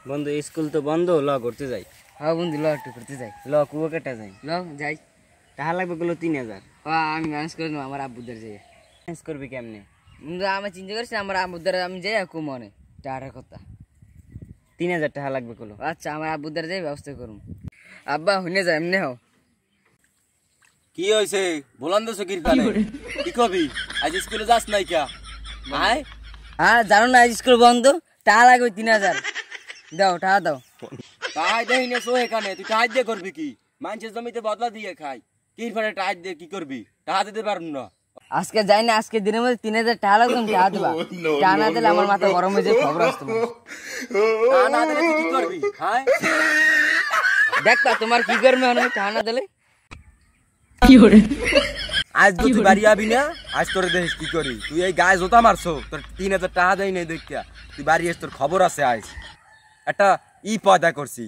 বন্ধু স্কুল তো বন্ধ, ল ঘুরতে যাই। হ্যাঁ বন্ধু ল একটু ঘুরতে যাই। ল কুয়ো কেটে যাই। ল যাই। টাকা লাগবে গুলো 3000। আমি ম্যানেজ করে নেবো আমার আব্বুদের যাই। ম্যানেজ করবি কেমনে? বন্ধু আমি চিন্তা করছি আমার আব্বুদের আমি যাই খুব মনে টাকার কথা। 3000 টাকা লাগবে গুলো। আচ্ছা আমার আব্বুদের যাই ব্যবস্থা করুন। আব্বা হুনে যায় এমনি হও। কি হয়েছে বলান দেছো কি কানে কি কবি আজ স্কুলে যাস নাই কিয়া আয় হ্যাঁ জানো না স্কুল বন্ধ, টাকা লাগবে 3000। দাও টাকা দাও। তাই দেই না সো এখানে তুই টাকা দিয়ে করবি কি? মানুষের জমিতে বদলা দিয়ে খাই কি ফেরে টাকা দিয়ে কি করবি? টাকা দিতে পারুন না। আজকে যাই না, আজকে দিনের মধ্যে 3000 টাকা লাগবে, টাকা দেবা। টাকা না দিলে আমার মাথা গরম হয়ে যায়, খবর আসতো। টাকা না দিলে তুই কি করবি? হ্যাঁ দেখবা তোমার কি করবে টাকা না দিলে। আজ তো তুই বাড়ি আবি না, আজ তোর দেখিস কি করি। তুই এই গায়ে জোতা মারছো, তোর 3000 টাকা দেয় নাই দেখিয়া তুই বাড়ি এস, তোর খবর আছে। আজ একটা পয়দা করছি।